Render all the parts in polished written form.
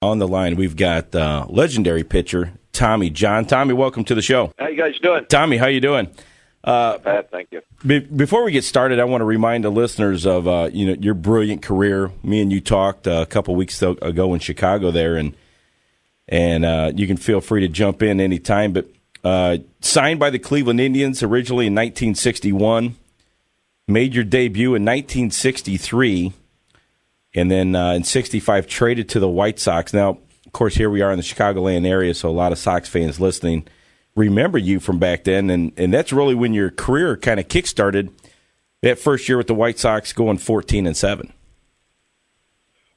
On the line, we've got legendary pitcher Tommy John. Tommy, welcome to the show. How you guys doing? Tommy, how you doing? Not bad, thank you. Before we get started, I want to remind the listeners of your brilliant career. Me and you talked a couple weeks ago in Chicago there, and you can feel free to jump in anytime. But signed by the Cleveland Indians originally in 1961, made your debut in 1963. And then in 65, traded to the White Sox. Now, of course, here we are in the Chicagoland area, so a lot of Sox fans listening remember you from back then. And that's really when your career kind of kick-started that first year with the White Sox going 14-7.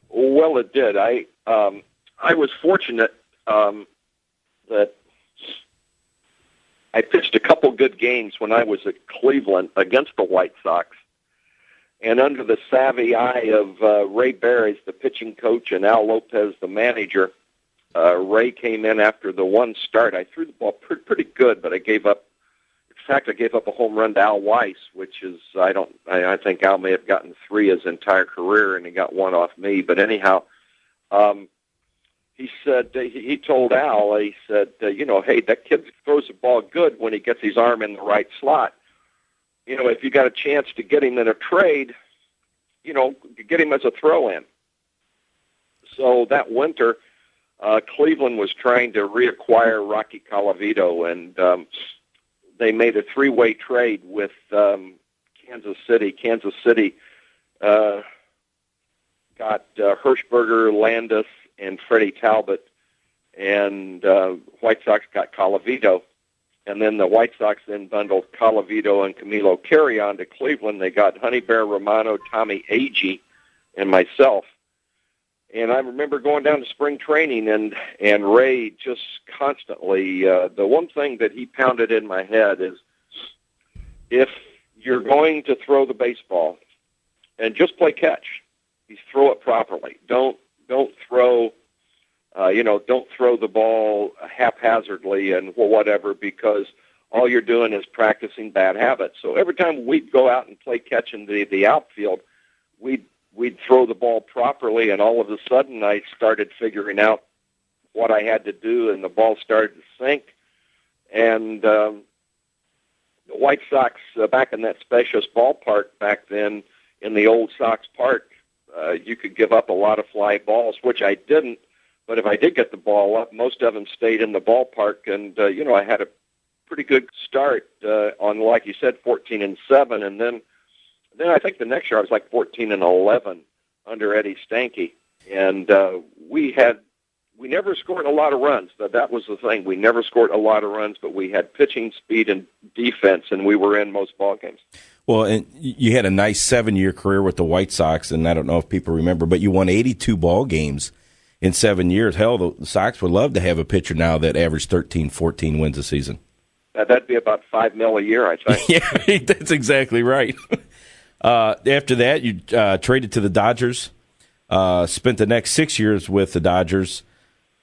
Well, it did. I was fortunate that I pitched a couple good games when I was at Cleveland against the White Sox. And under the savvy eye of Ray Barris, the pitching coach, and Al Lopez, the manager, Ray came in after the one start. I threw the ball pretty good, but I gave up. In fact, I gave up a home run to Al Weiss, which is I think Al may have gotten 3 his entire career, and he got 1 off me. But anyhow, he said he told Al, he said, hey, that kid throws the ball good when he gets his arm in the right slot. If you got a chance to get him in a trade, get him as a throw-in. So that winter, Cleveland was trying to reacquire Rocky Colavito, and they made a 3-way trade with Kansas City. Kansas City got Hirschberger, Landis, and Freddie Talbot, and White Sox got Colavito. And then the White Sox then bundled Colavito and Camilo Carrion to Cleveland. They got Honey Bear Romano, Tommy Agee, and myself. And I remember going down to spring training, and Ray just constantly, the one thing that he pounded in my head is, if you're going to throw the baseball, and just play catch, you throw it properly. Don't throw... don't throw the ball haphazardly and whatever, because all you're doing is practicing bad habits. So every time we'd go out and play catch in the outfield, we'd throw the ball properly, and all of a sudden I started figuring out what I had to do, and the ball started to sink. And the White Sox, back in that spacious ballpark back then, in the old Sox Park, you could give up a lot of fly balls, which I didn't. But if I did get the ball up, most of them stayed in the ballpark, and I had a pretty good start on, like you said, 14-7, and then I think the next year I was like 14-11 under Eddie Stanky, and we never scored a lot of runs. That was the thing. We never scored a lot of runs, but we had pitching speed and defense, and we were in most ball games. Well, and you had a nice 7-year career with the White Sox, and I don't know if people remember, but you won 82 ball games in 7 years. Hell, the Sox would love to have a pitcher now that averaged 13, 14 wins a season. That'd be about $5 million a year, I think. Yeah, that's exactly right. After that, you traded to the Dodgers, spent the next 6 years with the Dodgers.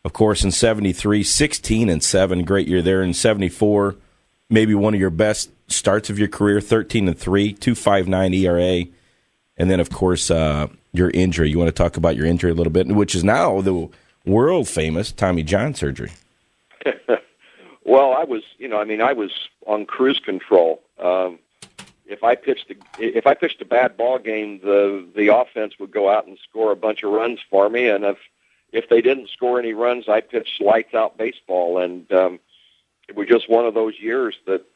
Of course, in 73, 16-7, great year there. In 74, maybe one of your best starts of your career, 13-3, 2.59 ERA. And then, of course, your injury. You want to talk about your injury a little bit, which is now the world-famous Tommy John surgery. Well, I was on cruise control. If I pitched a bad ball game, the offense would go out and score a bunch of runs for me, and if they didn't score any runs, I pitched lights out baseball, and it was just one of those years that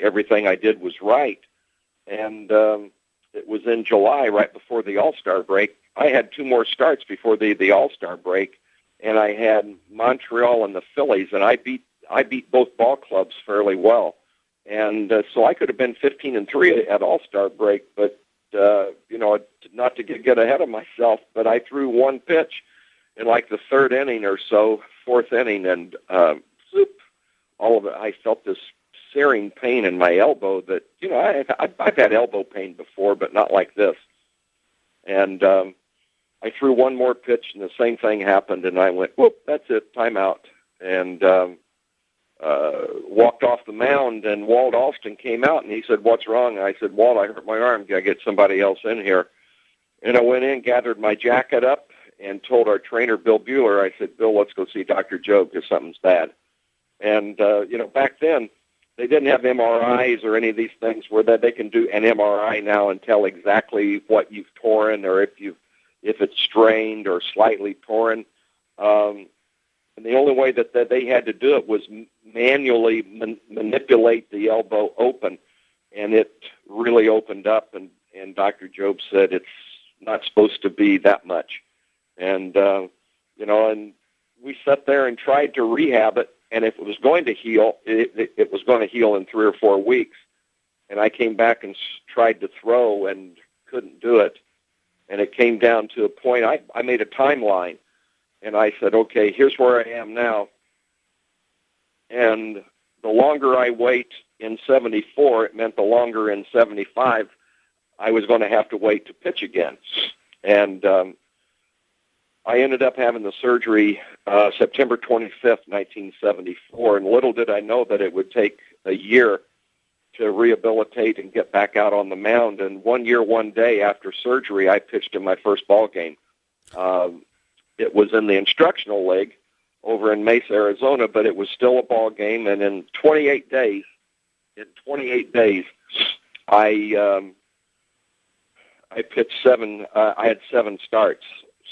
everything I did was right, and it was in July, right before the All-Star break. I had 2 more starts before the All-Star break, and I had Montreal and the Phillies, and I beat both ball clubs fairly well. And so I could have been 15-3 at All-Star break, but, not to get ahead of myself, but I threw one pitch in like the 3rd inning or so, 4th inning, and all of it, I felt this searing pain in my elbow that, I've had elbow pain before, but not like this. And I threw one more pitch, and the same thing happened, and I went, whoop, that's it, timeout. And walked off the mound, and Walt Alston came out, and he said, "What's wrong?" And I said, "Walt, I hurt my arm. Got to get somebody else in here." And I went in, gathered my jacket up, and told our trainer, Bill Bueller, I said, Bill, let's go see Dr. Jobe because something's bad. And, back then, they didn't have MRIs or any of these things where that they can do an MRI now and tell exactly what you've torn or if it's strained or slightly torn. And the only way that they had to do it was manually manipulate the elbow open, and it really opened up, and Dr. Jobe said it's not supposed to be that much. And, and we sat there and tried to rehab it, and if it was going to heal, it was going to heal in 3 or 4 weeks. And I came back and tried to throw and couldn't do it. And it came down to a point, I made a timeline, and I said, okay, here's where I am now. And the longer I wait in 74, it meant the longer in 75, I was going to have to wait to pitch again. And I ended up having the surgery September 25th, 1974, and little did I know that it would take a year to rehabilitate and get back out on the mound. And 1 year, 1 day after surgery, I pitched in my first ball game. It was in the instructional league over in Mesa, Arizona, but it was still a ball game. And in 28 days, I pitched seven. I had 7 starts.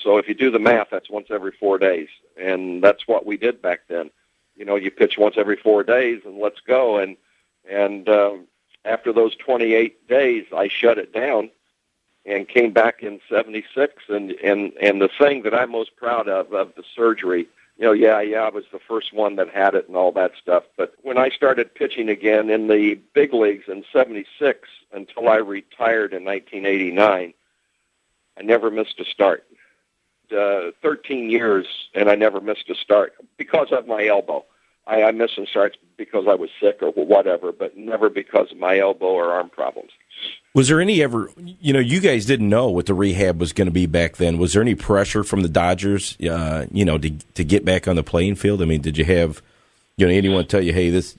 So if you do the math, that's once every 4 days, and that's what we did back then. You pitch once every 4 days, and let's go. And after those 28 days, I shut it down and came back in 76. And the thing that I'm most proud of the surgery, I was the first one that had it and all that stuff. But when I started pitching again in the big leagues in 76 until I retired in 1989, I never missed a start. 13 years, and I never missed a start because of my elbow. I missed some starts because I was sick or whatever, but never because of my elbow or arm problems. Was there any ever, you guys didn't know what the rehab was going to be back then. Was there any pressure from the Dodgers, to get back on the playing field? I mean, did you have, anyone tell you, hey, this,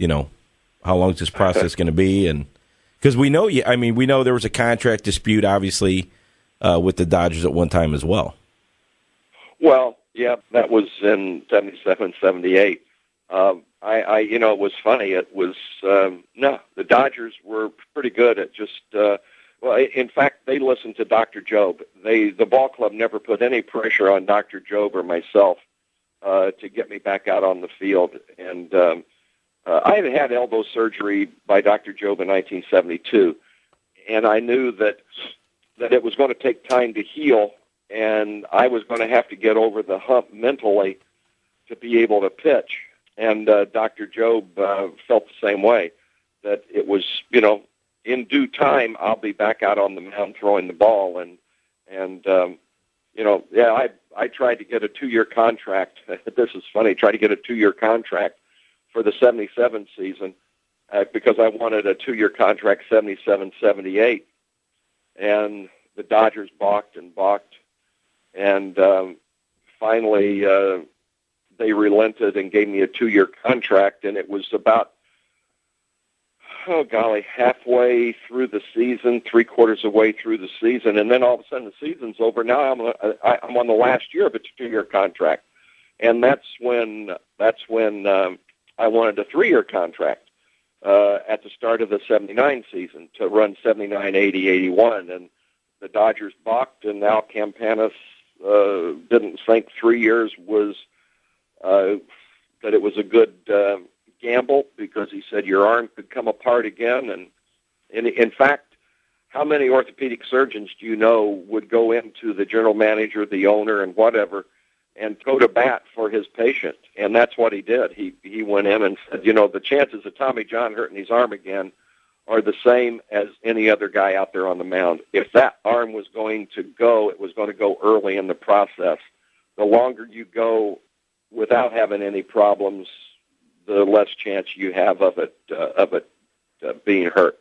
how long is this process going to be? And because we know there was a contract dispute, obviously, with the Dodgers at one time as well. Well, yeah, that was in 77, 78. It was funny. It was, the Dodgers were pretty good at just, in fact, they listened to Dr. Jobe. The ball club never put any pressure on Dr. Jobe or myself to get me back out on the field. And I had had elbow surgery by Dr. Jobe in 1972, and I knew that it was going to take time to heal, and I was going to have to get over the hump mentally to be able to pitch. And Dr. Jobe felt the same way, that it was, in due time, I'll be back out on the mound throwing the ball. I tried to get a 2-year contract. This is funny. Tried to get a 2-year contract for the 77 season because I wanted a 2-year contract 77, 78. And the Dodgers balked. And finally, they relented and gave me a 2-year contract, and it was about, halfway through the season, 3/4 of the way through the season, and then all of a sudden the season's over. Now I'm on the last year of a 2-year contract, and that's when I wanted a 3-year contract at the start of the 79 season to run 79, 80, 81, and the Dodgers balked, and Al Campanis didn't think 3 years was that it was a good gamble because he said your arm could come apart again. And in fact, how many orthopedic surgeons do you know would go into the general manager, the owner, and whatever, and go to bat for his patient? And that's what he did. He went in and said, the chances of Tommy John hurting his arm again are the same as any other guy out there on the mound. If that arm was going to go, it was going to go early in the process. The longer you go without having any problems, the less chance you have of it being hurt.